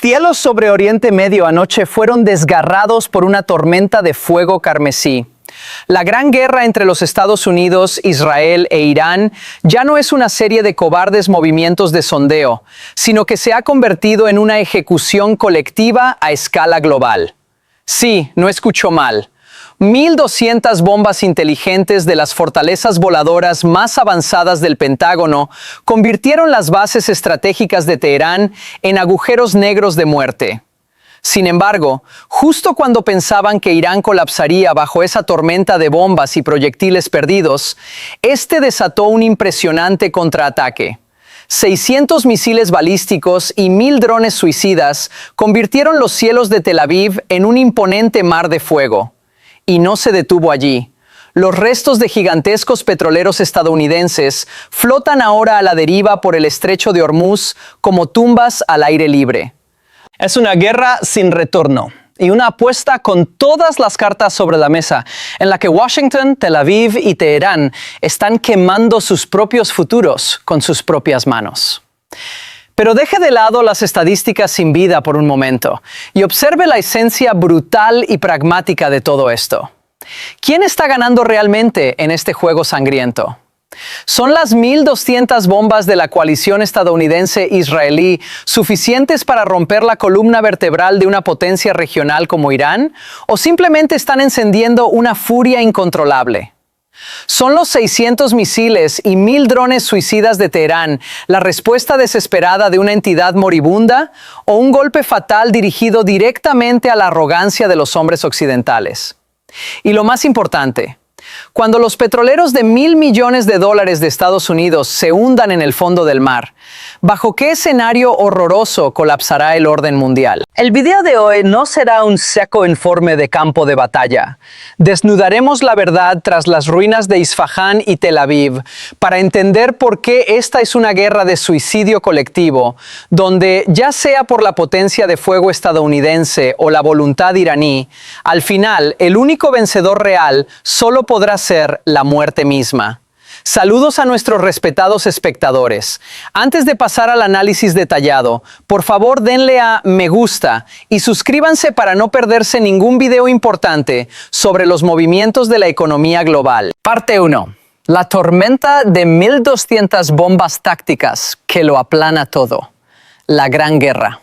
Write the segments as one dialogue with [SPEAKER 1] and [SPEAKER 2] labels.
[SPEAKER 1] cielos sobre Oriente Medio anoche fueron desgarrados por una tormenta de fuego carmesí. La gran guerra entre los Estados Unidos, Israel e Irán ya no es una serie de cobardes movimientos de sondeo, sino que se ha convertido en una ejecución colectiva a escala global. Sí, no escuchó mal. 1,200 bombas inteligentes de las fortalezas voladoras más avanzadas del Pentágono convirtieron las bases estratégicas de Teherán en agujeros negros de muerte. Sin embargo, justo cuando pensaban que Irán colapsaría bajo esa tormenta de bombas y proyectiles perdidos, este desató un impresionante contraataque. 600 misiles balísticos y 1,000 drones suicidas convirtieron los cielos de Tel Aviv en un imponente mar de fuego. Y no se detuvo allí. Los restos de gigantescos petroleros estadounidenses flotan ahora a la deriva por el estrecho de Hormuz como tumbas al aire libre. Es una guerra sin retorno y una apuesta con todas las cartas sobre la mesa, en la que Washington, Tel Aviv y Teherán están quemando sus propios futuros con sus propias manos. Pero deje de lado las estadísticas sin vida por un momento y observe la esencia brutal y pragmática de todo esto. ¿Quién está ganando realmente en este juego sangriento? ¿Son las 1,200 bombas de la coalición estadounidense-israelí suficientes para romper la columna vertebral de una potencia regional como Irán? ¿O simplemente están encendiendo una furia incontrolable? ¿Son los 600 misiles y 1,000 drones suicidas de Teherán la respuesta desesperada de una entidad moribunda o un golpe fatal dirigido directamente a la arrogancia de los hombres occidentales? Y lo más importante, cuando los petroleros de $1,000 millones de Estados Unidos se hundan en el fondo del mar, ¿bajo qué escenario horroroso colapsará el orden mundial? El video de hoy no será un seco informe de campo de batalla. Desnudaremos la verdad tras las ruinas de Isfahán y Tel Aviv para entender por qué esta es una guerra de suicidio colectivo, donde, ya sea por la potencia de fuego estadounidense o la voluntad iraní, al final el único vencedor real solo podrá ser la muerte misma. Saludos a nuestros respetados espectadores. Antes de pasar al análisis detallado, por favor denle a me gusta y suscríbanse para no perderse ningún video importante sobre los movimientos de la economía global. Parte 1. La tormenta de 1,200 bombas tácticas que lo aplana todo. La Gran Guerra.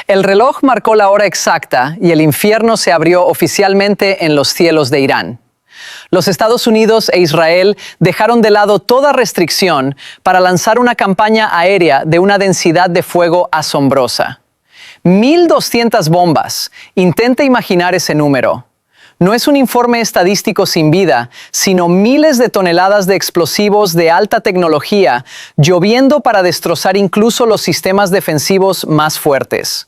[SPEAKER 1] El reloj marcó la hora exacta y el infierno se abrió oficialmente en los cielos de Irán. Los Estados Unidos e Israel dejaron de lado toda restricción para lanzar una campaña aérea de una densidad de fuego asombrosa. 1,200 bombas. Intente imaginar ese número. No es un informe estadístico sin vida, sino miles de toneladas de explosivos de alta tecnología lloviendo para destrozar incluso los sistemas defensivos más fuertes.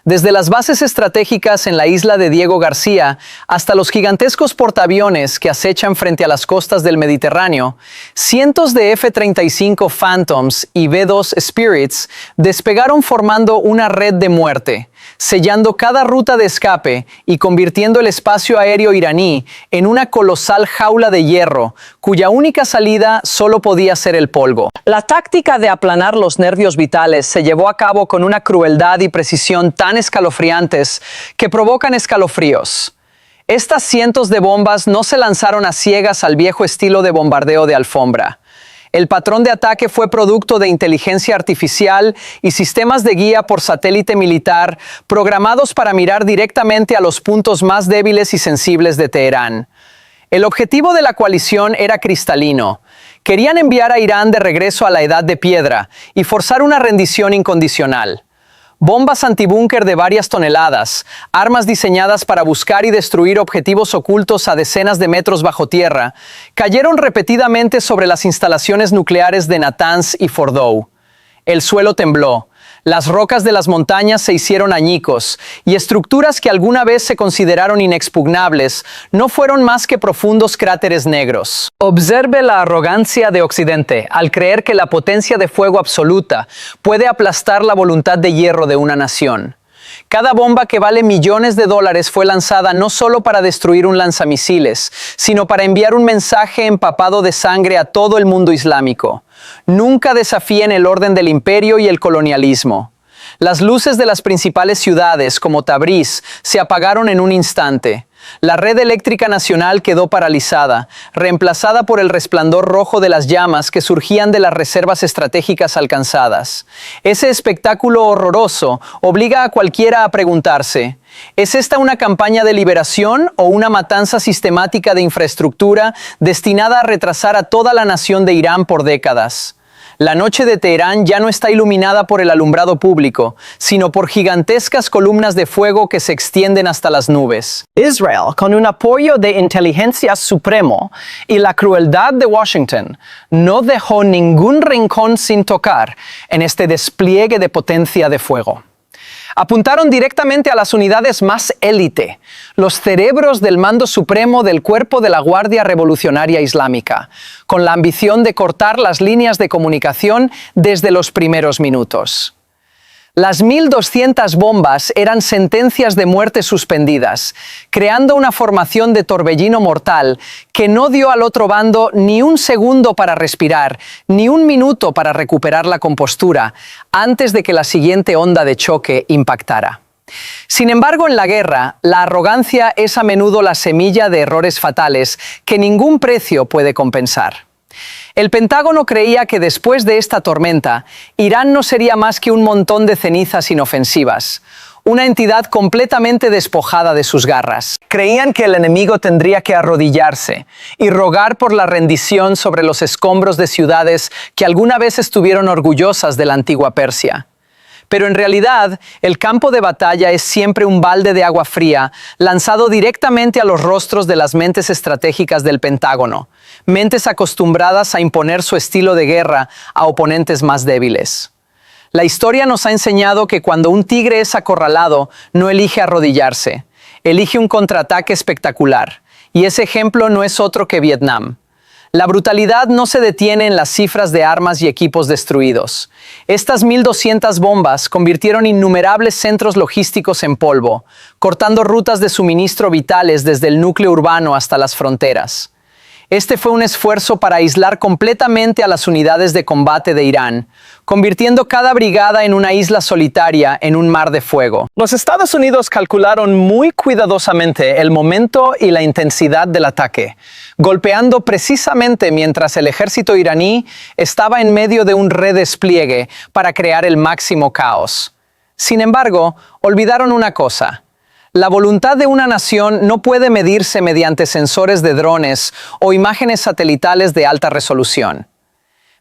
[SPEAKER 1] Desde las bases estratégicas en la isla de Diego García hasta los gigantescos portaaviones que acechan frente a las costas del Mediterráneo, cientos de F-35 Phantoms y B-2 Spirits despegaron formando una red de muerte, sellando cada ruta de escape y convirtiendo el espacio aéreo iraní en una colosal jaula de hierro, cuya única salida solo podía ser el polvo. La táctica de aplanar los nervios vitales se llevó a cabo con una crueldad y precisión tan escalofriantes que provocan escalofríos. Estas cientos de bombas no se lanzaron a ciegas al viejo estilo de bombardeo de alfombra. El patrón de ataque fue producto de inteligencia artificial y sistemas de guía por satélite militar programados para mirar directamente a los puntos más débiles y sensibles de Teherán. El objetivo de la coalición era cristalino. Querían enviar a Irán de regreso a la Edad de Piedra y forzar una rendición incondicional. Bombas antibúnker de varias toneladas, armas diseñadas para buscar y destruir objetivos ocultos a decenas de metros bajo tierra, cayeron repetidamente sobre las instalaciones nucleares de Natanz y Fordow. El suelo tembló, las rocas de las montañas se hicieron añicos y estructuras que alguna vez se consideraron inexpugnables no fueron más que profundos cráteres negros. Observe la arrogancia de Occidente al creer que la potencia de fuego absoluta puede aplastar la voluntad de hierro de una nación. Cada bomba que vale millones de dólares fue lanzada no solo para destruir un lanzamisiles, sino para enviar un mensaje empapado de sangre a todo el mundo islámico. Nunca desafíen el orden del imperio y el colonialismo. Las luces de las principales ciudades, como Tabriz, se apagaron en un instante. La red eléctrica nacional quedó paralizada, reemplazada por el resplandor rojo de las llamas que surgían de las reservas estratégicas alcanzadas. Ese espectáculo horroroso obliga a cualquiera a preguntarse: ¿es esta una campaña de liberación o una matanza sistemática de infraestructura destinada a retrasar a toda la nación de Irán por décadas? La noche de Teherán ya no está iluminada por el alumbrado público, sino por gigantescas columnas de fuego que se extienden hasta las nubes. Israel, con un apoyo de inteligencia supremo y la crueldad de Washington, no dejó ningún rincón sin tocar en este despliegue de potencia de fuego. Apuntaron directamente a las unidades más élite, los cerebros del mando supremo del cuerpo de la Guardia Revolucionaria Islámica, con la ambición de cortar las líneas de comunicación desde los primeros minutos. Las 1.200 bombas eran sentencias de muerte suspendidas, creando una formación de torbellino mortal que no dio al otro bando ni un segundo para respirar, ni un minuto para recuperar la compostura, antes de que la siguiente onda de choque impactara. Sin embargo, en la guerra, la arrogancia es a menudo la semilla de errores fatales que ningún precio puede compensar. El Pentágono creía que después de esta tormenta, Irán no sería más que un montón de cenizas inofensivas, una entidad completamente despojada de sus garras. Creían que el enemigo tendría que arrodillarse y rogar por la rendición sobre los escombros de ciudades que alguna vez estuvieron orgullosas de la antigua Persia. Pero en realidad, el campo de batalla es siempre un balde de agua fría lanzado directamente a los rostros de las mentes estratégicas del Pentágono, mentes acostumbradas a imponer su estilo de guerra a oponentes más débiles. La historia nos ha enseñado que cuando un tigre es acorralado, no elige arrodillarse, elige un contraataque espectacular, y ese ejemplo no es otro que Vietnam. La brutalidad no se detiene en las cifras de armas y equipos destruidos. Estas 1.200 bombas convirtieron innumerables centros logísticos en polvo, cortando rutas de suministro vitales desde el núcleo urbano hasta las fronteras. Este fue un esfuerzo para aislar completamente a las unidades de combate de Irán, convirtiendo cada brigada en una isla solitaria en un mar de fuego. Los Estados Unidos calcularon muy cuidadosamente el momento y la intensidad del ataque, golpeando precisamente mientras el ejército iraní estaba en medio de un redespliegue para crear el máximo caos. Sin embargo, olvidaron una cosa: la voluntad de una nación no puede medirse mediante sensores de drones o imágenes satelitales de alta resolución.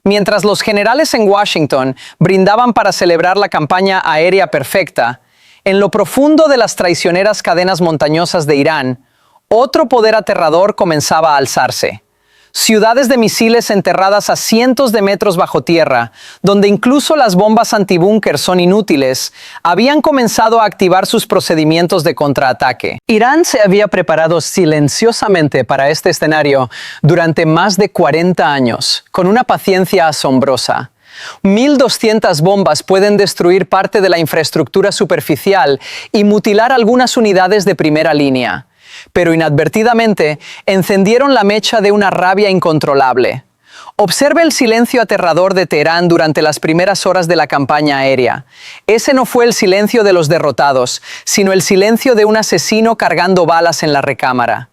[SPEAKER 1] Mientras los generales en Washington brindaban para celebrar la campaña aérea perfecta, en lo profundo de las traicioneras cadenas montañosas de Irán, otro poder aterrador comenzaba a alzarse. Ciudades de misiles enterradas a cientos de metros bajo tierra, donde incluso las bombas antibúnker son inútiles, habían comenzado a activar sus procedimientos de contraataque. Irán se había preparado silenciosamente para este escenario durante más de 40 años, con una paciencia asombrosa. 1.200 bombas pueden destruir parte de la infraestructura superficial y mutilar algunas unidades de primera línea. Pero inadvertidamente encendieron la mecha de una rabia incontrolable. Observe el silencio aterrador de Teherán durante las primeras horas de la campaña aérea. Ese no fue el silencio de los derrotados, sino el silencio de un asesino cargando balas en la recámara.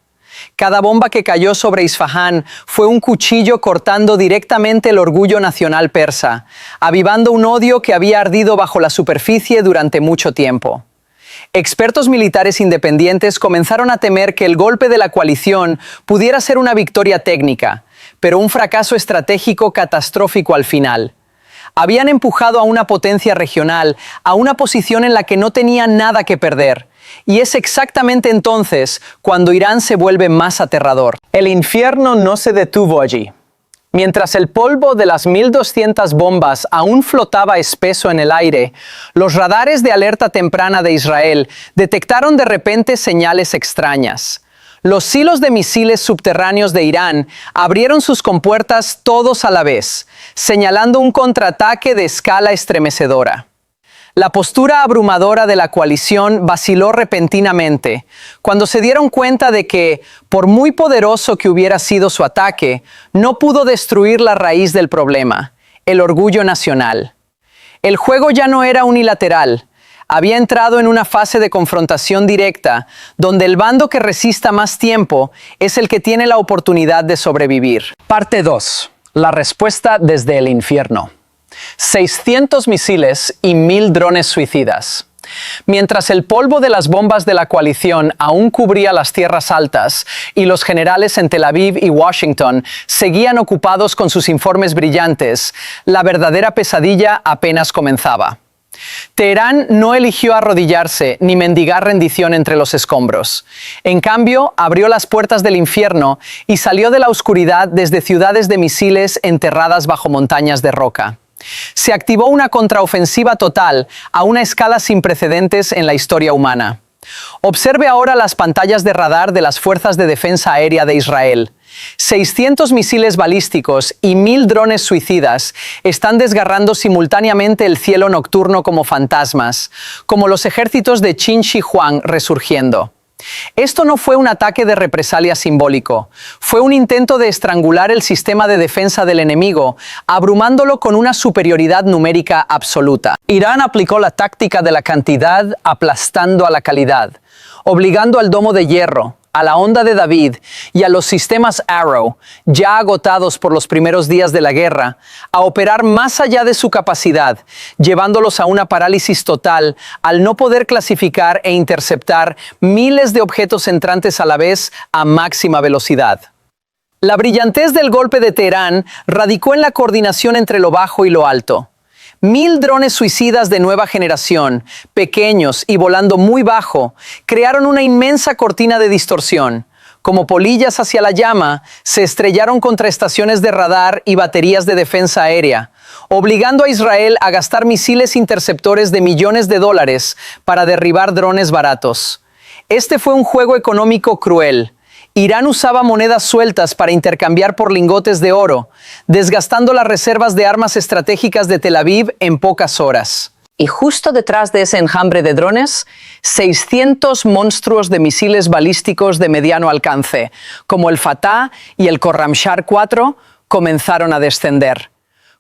[SPEAKER 1] Cada bomba que cayó sobre Isfahán fue un cuchillo cortando directamente el orgullo nacional persa, avivando un odio que había ardido bajo la superficie durante mucho tiempo. Expertos militares independientes comenzaron a temer que el golpe de la coalición pudiera ser una victoria técnica, pero un fracaso estratégico catastrófico al final. Habían empujado a una potencia regional a una posición en la que no tenía nada que perder, y es exactamente entonces cuando Irán se vuelve más aterrador. El infierno no se detuvo allí. Mientras el polvo de las 1.200 bombas aún flotaba espeso en el aire, los radares de alerta temprana de Israel detectaron de repente señales extrañas. Los silos de misiles subterráneos de Irán abrieron sus compuertas todos a la vez, señalando un contraataque de escala estremecedora. La postura abrumadora de la coalición vaciló repentinamente, cuando se dieron cuenta de que, por muy poderoso que hubiera sido su ataque, no pudo destruir la raíz del problema, el orgullo nacional. El juego ya no era unilateral. Había entrado en una fase de confrontación directa, donde el bando que resista más tiempo es el que tiene la oportunidad de sobrevivir. Parte 2. La respuesta desde el infierno. 600 misiles y 1000 drones suicidas. Mientras el polvo de las bombas de la coalición aún cubría las tierras altas y los generales en Tel Aviv y Washington seguían ocupados con sus informes brillantes, la verdadera pesadilla apenas comenzaba. Teherán no eligió arrodillarse ni mendigar rendición entre los escombros. En cambio, abrió las puertas del infierno y salió de la oscuridad desde ciudades de misiles enterradas bajo montañas de roca. Se activó una contraofensiva total a una escala sin precedentes en la historia humana. Observe ahora las pantallas de radar de las Fuerzas de Defensa Aérea de Israel. 600 misiles balísticos y 1000 drones suicidas están desgarrando simultáneamente el cielo nocturno como fantasmas, como los ejércitos de Qin Shi Huang resurgiendo. Esto no fue un ataque de represalia simbólico, fue un intento de estrangular el sistema de defensa del enemigo, abrumándolo con una superioridad numérica absoluta. Irán aplicó la táctica de la cantidad aplastando a la calidad, obligando al domo de hierro, a la onda de David y a los sistemas Arrow, ya agotados por los primeros días de la guerra, a operar más allá de su capacidad, llevándolos a una parálisis total al no poder clasificar e interceptar miles de objetos entrantes a la vez a máxima velocidad. La brillantez del golpe de Teherán radicó en la coordinación entre lo bajo y lo alto. 1000 drones suicidas de nueva generación, pequeños y volando muy bajo, crearon una inmensa cortina de distorsión. Como polillas hacia la llama, se estrellaron contra estaciones de radar y baterías de defensa aérea, obligando a Israel a gastar misiles interceptores de millones de dólares para derribar drones baratos. Este fue un juego económico cruel. Irán usaba monedas sueltas para intercambiar por lingotes de oro, desgastando las reservas de armas estratégicas de Tel Aviv en pocas horas. Y justo detrás de ese enjambre de drones, 600 monstruos de misiles balísticos de mediano alcance, como el Fatah y el Khorramshahr 4, comenzaron a descender.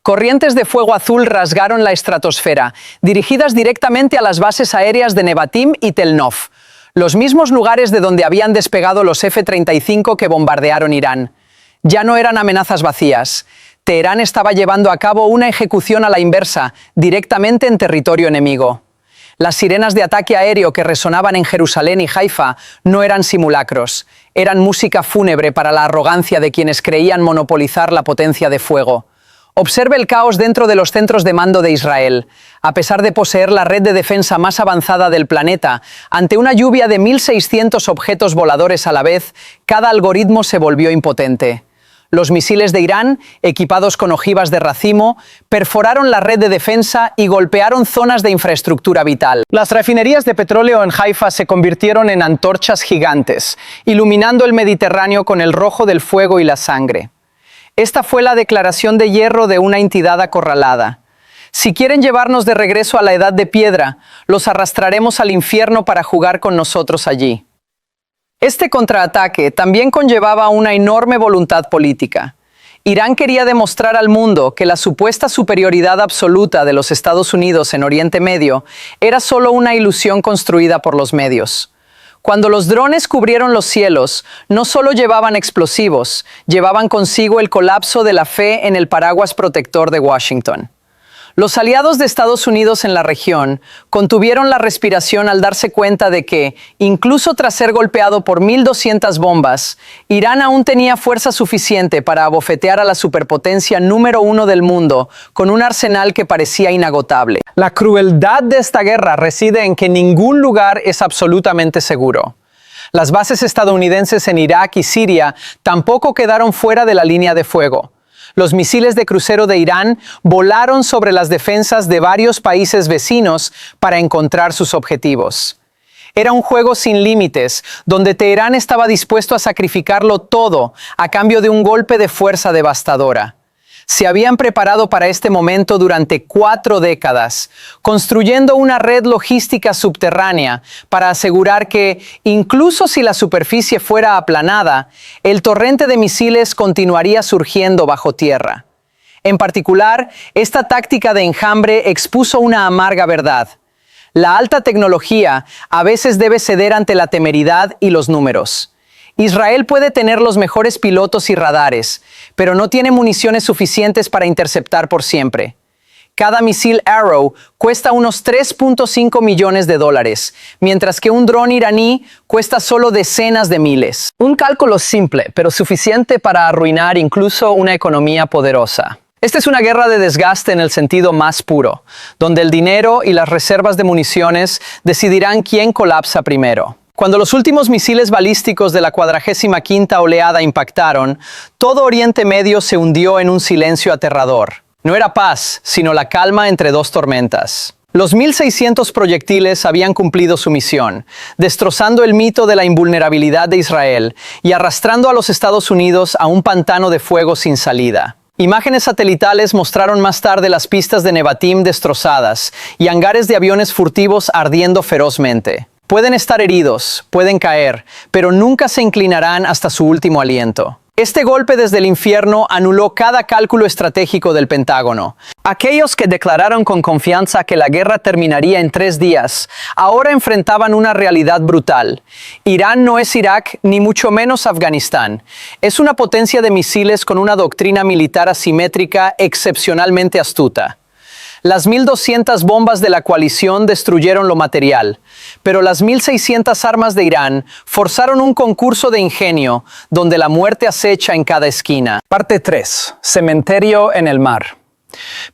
[SPEAKER 1] Corrientes de fuego azul rasgaron la estratosfera, dirigidas directamente a las bases aéreas de Nevatim y Tel Nof, los mismos lugares de donde habían despegado los F-35 que bombardearon Irán. Ya no eran amenazas vacías. Teherán estaba llevando a cabo una ejecución a la inversa, directamente en territorio enemigo. Las sirenas de ataque aéreo que resonaban en Jerusalén y Haifa no eran simulacros, eran música fúnebre para la arrogancia de quienes creían monopolizar la potencia de fuego. Observe el caos dentro de los centros de mando de Israel. A pesar de poseer la red de defensa más avanzada del planeta, ante una lluvia de 1600 objetos voladores a la vez, cada algoritmo se volvió impotente. Los misiles de Irán, equipados con ojivas de racimo, perforaron la red de defensa y golpearon zonas de infraestructura vital. Las refinerías de petróleo en Haifa se convirtieron en antorchas gigantes, iluminando el Mediterráneo con el rojo del fuego y la sangre. Esta fue la declaración de hierro de una entidad acorralada. Si quieren llevarnos de regreso a la edad de piedra, los arrastraremos al infierno para jugar con nosotros allí. Este contraataque también conllevaba una enorme voluntad política. Irán quería demostrar al mundo que la supuesta superioridad absoluta de los Estados Unidos en Oriente Medio era solo una ilusión construida por los medios. Cuando los drones cubrieron los cielos, no solo llevaban explosivos, llevaban consigo el colapso de la fe en el paraguas protector de Washington. Los aliados de Estados Unidos en la región contuvieron la respiración al darse cuenta de que, incluso tras ser golpeado por 1200 bombas, Irán aún tenía fuerza suficiente para abofetear a la superpotencia número 1 del mundo con un arsenal que parecía inagotable. La crueldad de esta guerra reside en que ningún lugar es absolutamente seguro. Las bases estadounidenses en Irak y Siria tampoco quedaron fuera de la línea de fuego. Los misiles de crucero de Irán volaron sobre las defensas de varios países vecinos para encontrar sus objetivos. Era un juego sin límites, donde Teherán estaba dispuesto a sacrificarlo todo a cambio de un golpe de fuerza devastadora. Se habían preparado para este momento durante 4 décadas, construyendo una red logística subterránea para asegurar que, incluso si la superficie fuera aplanada, el torrente de misiles continuaría surgiendo bajo tierra. En particular, esta táctica de enjambre expuso una amarga verdad. La alta tecnología a veces debe ceder ante la temeridad y los números. Israel puede tener los mejores pilotos y radares, pero no tiene municiones suficientes para interceptar por siempre. Cada misil Arrow cuesta unos 3.5 millones de dólares, mientras que un dron iraní cuesta solo decenas de miles. Un cálculo simple, pero suficiente para arruinar incluso una economía poderosa. Esta es una guerra de desgaste en el sentido más puro, donde el dinero y las reservas de municiones decidirán quién colapsa primero. Cuando los últimos misiles balísticos de la 45ª oleada impactaron, todo Oriente Medio se hundió en un silencio aterrador. No era paz, sino la calma entre dos tormentas. Los 1.600 proyectiles habían cumplido su misión, destrozando el mito de la invulnerabilidad de Israel y arrastrando a los Estados Unidos a un pantano de fuego sin salida. Imágenes satelitales mostraron más tarde las pistas de Nevatim destrozadas y hangares de aviones furtivos ardiendo ferozmente. Pueden estar heridos, pueden caer, pero nunca se inclinarán hasta su último aliento. Este golpe desde el infierno anuló cada cálculo estratégico del Pentágono. Aquellos que declararon con confianza que la guerra terminaría en 3 días, ahora enfrentaban una realidad brutal. Irán no es Irak, ni mucho menos Afganistán. Es una potencia de misiles con una doctrina militar asimétrica excepcionalmente astuta. Las 1.200 bombas de la coalición destruyeron lo material, pero las 1.600 armas de Irán forzaron un concurso de ingenio donde la muerte acecha en cada esquina. Parte 3. Cementerio en el mar.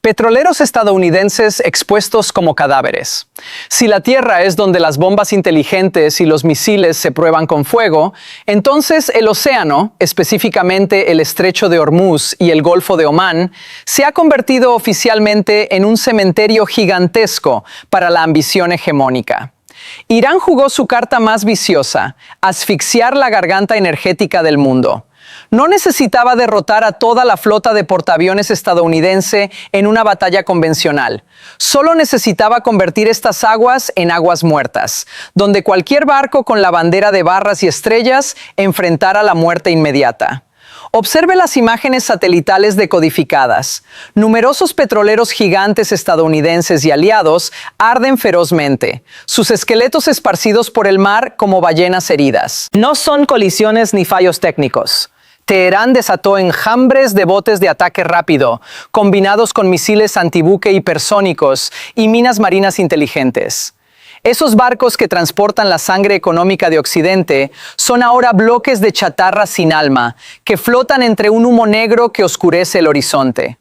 [SPEAKER 1] Petroleros estadounidenses expuestos como cadáveres. Si la tierra es donde las bombas inteligentes y los misiles se prueban con fuego, entonces el océano, específicamente el estrecho de Hormuz y el Golfo de Omán, se ha convertido oficialmente en un cementerio gigantesco para la ambición hegemónica. Irán jugó su carta más viciosa, asfixiar la garganta energética del mundo. No necesitaba derrotar a toda la flota de portaaviones estadounidense en una batalla convencional. Solo necesitaba convertir estas aguas en aguas muertas, donde cualquier barco con la bandera de barras y estrellas enfrentara la muerte inmediata. Observe las imágenes satelitales decodificadas. Numerosos petroleros gigantes estadounidenses y aliados arden ferozmente, sus esqueletos esparcidos por el mar como ballenas heridas. No son colisiones ni fallos técnicos. Teherán desató enjambres de botes de ataque rápido, combinados con misiles antibuque hipersónicos y minas marinas inteligentes. Esos barcos que transportan la sangre económica de Occidente son ahora bloques de chatarra sin alma, que flotan entre un humo negro que oscurece el horizonte.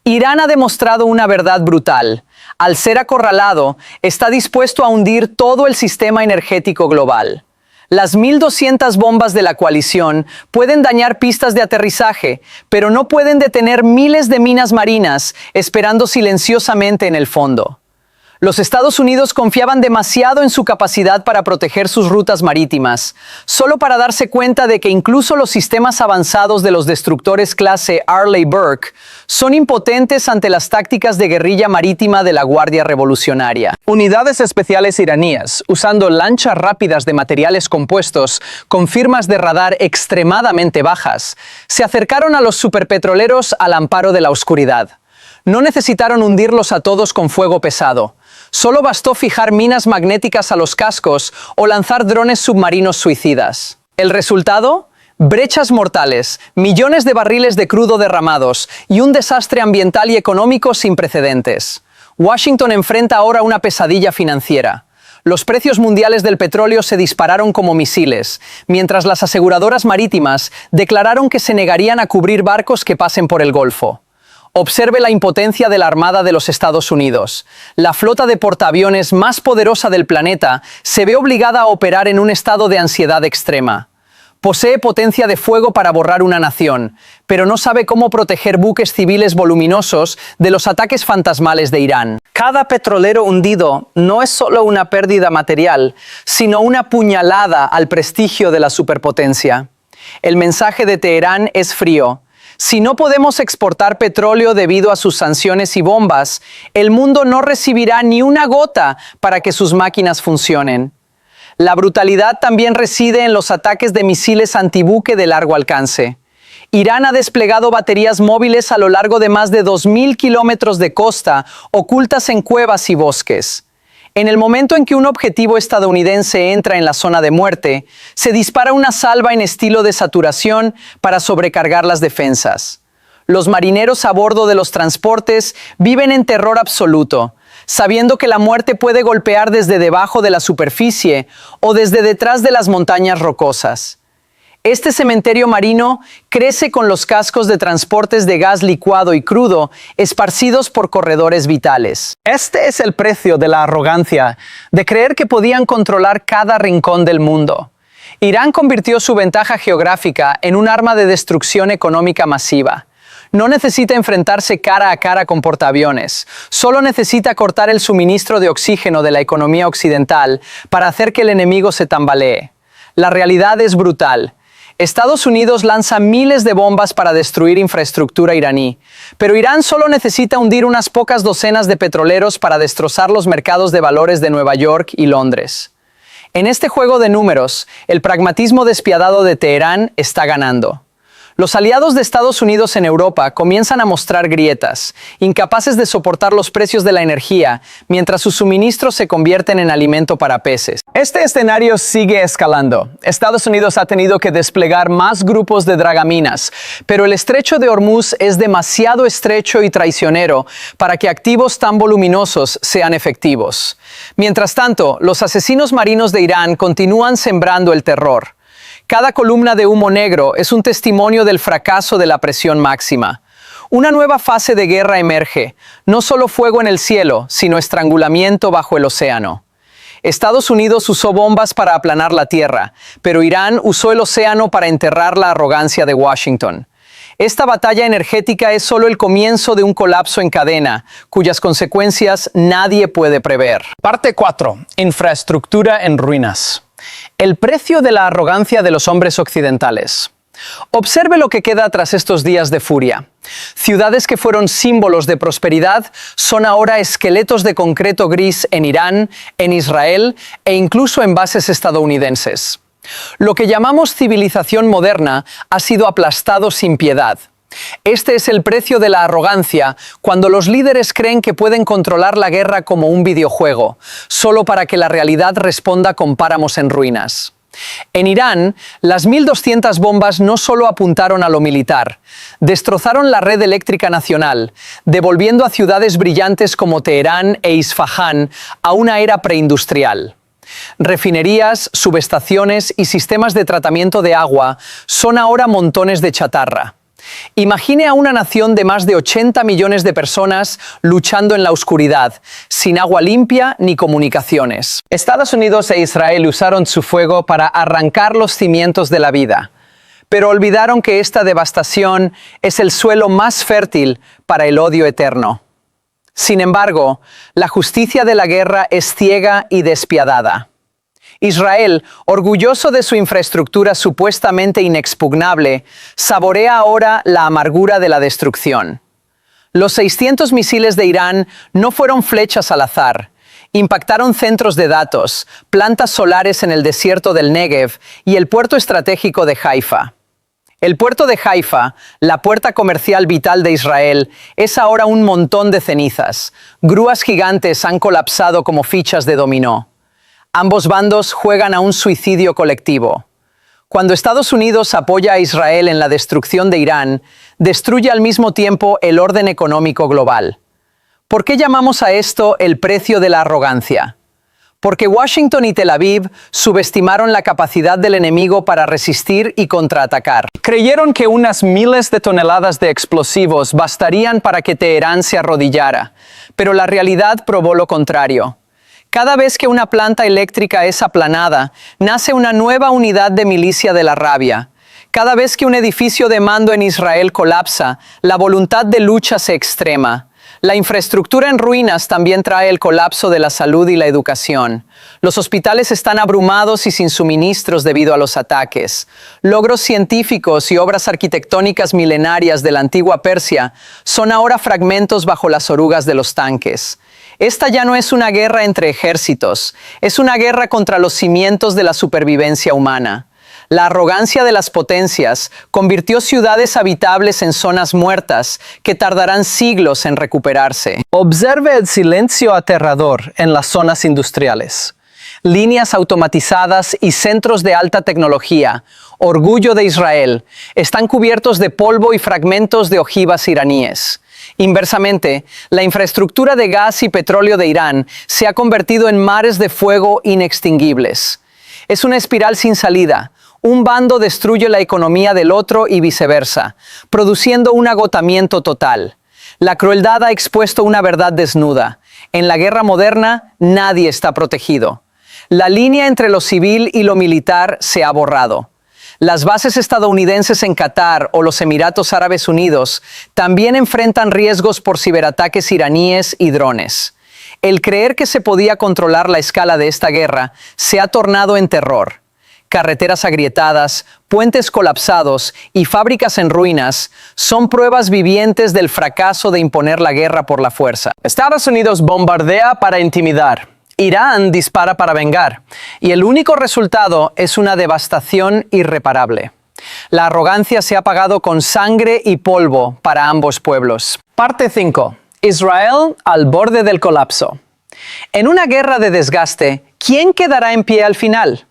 [SPEAKER 1] Irán ha demostrado una verdad brutal. Al ser acorralado, está dispuesto a hundir todo el sistema energético global. Las 1.200 bombas de la coalición pueden dañar pistas de aterrizaje, pero no pueden detener miles de minas marinas esperando silenciosamente en el fondo. Los Estados Unidos confiaban demasiado en su capacidad para proteger sus rutas marítimas, solo para darse cuenta de que incluso los sistemas avanzados de los destructores clase Arleigh Burke son impotentes ante las tácticas de guerrilla marítima de la Guardia Revolucionaria. Unidades especiales iraníes, usando lanchas rápidas de materiales compuestos con firmas de radar extremadamente bajas, se acercaron a los superpetroleros al amparo de la oscuridad. No necesitaron hundirlos a todos con fuego pesado. Solo bastó fijar minas magnéticas a los cascos o lanzar drones submarinos suicidas. ¿El resultado? Brechas mortales, millones de barriles de crudo derramados y un desastre ambiental y económico sin precedentes. Washington enfrenta ahora una pesadilla financiera. Los precios mundiales del petróleo se dispararon como misiles, mientras las aseguradoras marítimas declararon que se negarían a cubrir barcos que pasen por el Golfo. Observe la impotencia de la Armada de los Estados Unidos. La flota de portaaviones más poderosa del planeta se ve obligada a operar en un estado de ansiedad extrema. Posee potencia de fuego para borrar una nación, pero no sabe cómo proteger buques civiles voluminosos de los ataques fantasmales de Irán. Cada petrolero hundido no es solo una pérdida material, sino una puñalada al prestigio de la superpotencia. El mensaje de Teherán es frío. Si no podemos exportar petróleo debido a sus sanciones y bombas, el mundo no recibirá ni una gota para que sus máquinas funcionen. La brutalidad también reside en los ataques de misiles antibuque de largo alcance. Irán ha desplegado baterías móviles a lo largo de más de 2.000 kilómetros de costa, ocultas en cuevas y bosques. En el momento en que un objetivo estadounidense entra en la zona de muerte, se dispara una salva en estilo de saturación para sobrecargar las defensas. Los marineros a bordo de los transportes viven en terror absoluto, sabiendo que la muerte puede golpear desde debajo de la superficie o desde detrás de las montañas rocosas. Este cementerio marino crece con los cascos de transportes de gas licuado y crudo esparcidos por corredores vitales. Este es el precio de la arrogancia, de creer que podían controlar cada rincón del mundo. Irán convirtió su ventaja geográfica en un arma de destrucción económica masiva. No necesita enfrentarse cara a cara con portaaviones, solo necesita cortar el suministro de oxígeno de la economía occidental para hacer que el enemigo se tambalee. La realidad es brutal. Estados Unidos lanza miles de bombas para destruir infraestructura iraní, pero Irán solo necesita hundir unas pocas docenas de petroleros para destrozar los mercados de valores de Nueva York y Londres. En este juego de números, el pragmatismo despiadado de Teherán está ganando. Los aliados de Estados Unidos en Europa comienzan a mostrar grietas, incapaces de soportar los precios de la energía, mientras sus suministros se convierten en alimento para peces. Este escenario sigue escalando. Estados Unidos ha tenido que desplegar más grupos de dragaminas, pero el estrecho de Hormuz es demasiado estrecho y traicionero para que activos tan voluminosos sean efectivos. Mientras tanto, los asesinos marinos de Irán continúan sembrando el terror. Cada columna de humo negro es un testimonio del fracaso de la presión máxima. Una nueva fase de guerra emerge, no solo fuego en el cielo, sino estrangulamiento bajo el océano. Estados Unidos usó bombas para aplanar la tierra, pero Irán usó el océano para enterrar la arrogancia de Washington. Esta batalla energética es solo el comienzo de un colapso en cadena, cuyas consecuencias nadie puede prever. Parte 4. Infraestructura en ruinas. El precio de la arrogancia de los hombres occidentales. Observe lo que queda tras estos días de furia. Ciudades que fueron símbolos de prosperidad son ahora esqueletos de concreto gris en Irán, en Israel e incluso en bases estadounidenses. Lo que llamamos civilización moderna ha sido aplastado sin piedad. Este es el precio de la arrogancia cuando los líderes creen que pueden controlar la guerra como un videojuego, solo para que la realidad responda con páramos en ruinas. En Irán, las 1.200 bombas no solo apuntaron a lo militar, destrozaron la red eléctrica nacional, devolviendo a ciudades brillantes como Teherán e Isfahán a una era preindustrial. Refinerías, subestaciones y sistemas de tratamiento de agua son ahora montones de chatarra. Imagine a una nación de más de 80 millones de personas luchando en la oscuridad, sin agua limpia ni comunicaciones. Estados Unidos e Israel usaron su fuego para arrancar los cimientos de la vida, pero olvidaron que esta devastación es el suelo más fértil para el odio eterno. Sin embargo, la justicia de la guerra es ciega y despiadada. Israel, orgulloso de su infraestructura supuestamente inexpugnable, saborea ahora la amargura de la destrucción. Los 600 misiles de Irán no fueron flechas al azar. Impactaron centros de datos, plantas solares en el desierto del Negev y el puerto estratégico de Haifa. El puerto de Haifa, la puerta comercial vital de Israel, es ahora un montón de cenizas. Grúas gigantes han colapsado como fichas de dominó. Ambos bandos juegan a un suicidio colectivo. Cuando Estados Unidos apoya a Israel en la destrucción de Irán, destruye al mismo tiempo el orden económico global. ¿Por qué llamamos a esto el precio de la arrogancia? Porque Washington y Tel Aviv subestimaron la capacidad del enemigo para resistir y contraatacar. Creyeron que unas miles de toneladas de explosivos bastarían para que Teherán se arrodillara, pero la realidad probó lo contrario. Cada vez que una planta eléctrica es aplanada, nace una nueva unidad de milicia de la rabia. Cada vez que un edificio de mando en Israel colapsa, la voluntad de lucha se extrema. La infraestructura en ruinas también trae el colapso de la salud y la educación. Los hospitales están abrumados y sin suministros debido a los ataques. Logros científicos y obras arquitectónicas milenarias de la antigua Persia son ahora fragmentos bajo las orugas de los tanques. Esta ya no es una guerra entre ejércitos, es una guerra contra los cimientos de la supervivencia humana. La arrogancia de las potencias convirtió ciudades habitables en zonas muertas que tardarán siglos en recuperarse. Observe el silencio aterrador en las zonas industriales. Líneas automatizadas y centros de alta tecnología, orgullo de Israel, están cubiertos de polvo y fragmentos de ojivas iraníes. Inversamente, la infraestructura de gas y petróleo de Irán se ha convertido en mares de fuego inextinguibles. Es una espiral sin salida. Un bando destruye la economía del otro y viceversa, produciendo un agotamiento total. La crueldad ha expuesto una verdad desnuda. En la guerra moderna, nadie está protegido. La línea entre lo civil y lo militar se ha borrado. Las bases estadounidenses en Qatar o los Emiratos Árabes Unidos también enfrentan riesgos por ciberataques iraníes y drones. El creer que se podía controlar la escala de esta guerra se ha tornado en terror. Carreteras agrietadas, puentes colapsados y fábricas en ruinas son pruebas vivientes del fracaso de imponer la guerra por la fuerza. Estados Unidos bombardea para intimidar. Irán dispara para vengar, y el único resultado es una devastación irreparable. La arrogancia se ha pagado con sangre y polvo para ambos pueblos. Parte 5. Israel al borde del colapso. En una guerra de desgaste, ¿quién quedará en pie al final?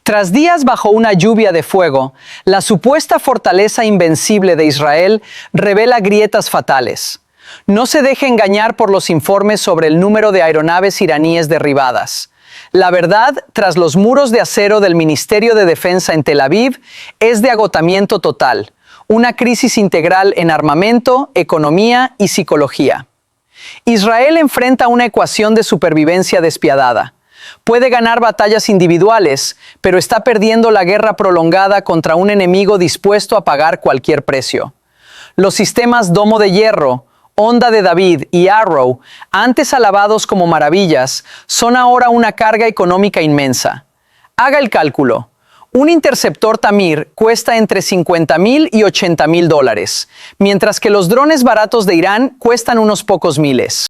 [SPEAKER 1] Tras días bajo una lluvia de fuego, la supuesta fortaleza invencible de Israel revela grietas fatales. No se deje engañar por los informes sobre el número de aeronaves iraníes derribadas. La verdad, tras los muros de acero del Ministerio de Defensa en Tel Aviv, es de agotamiento total, una crisis integral en armamento, economía y psicología. Israel enfrenta una ecuación de supervivencia despiadada. Puede ganar batallas individuales, pero está perdiendo la guerra prolongada contra un enemigo dispuesto a pagar cualquier precio. Los sistemas Domo de Hierro, Onda de David y Arrow, antes alabados como maravillas, son ahora una carga económica inmensa. Haga el cálculo. Un interceptor Tamir cuesta entre $50,000 y $80,000, mientras que los drones baratos de Irán cuestan unos pocos miles.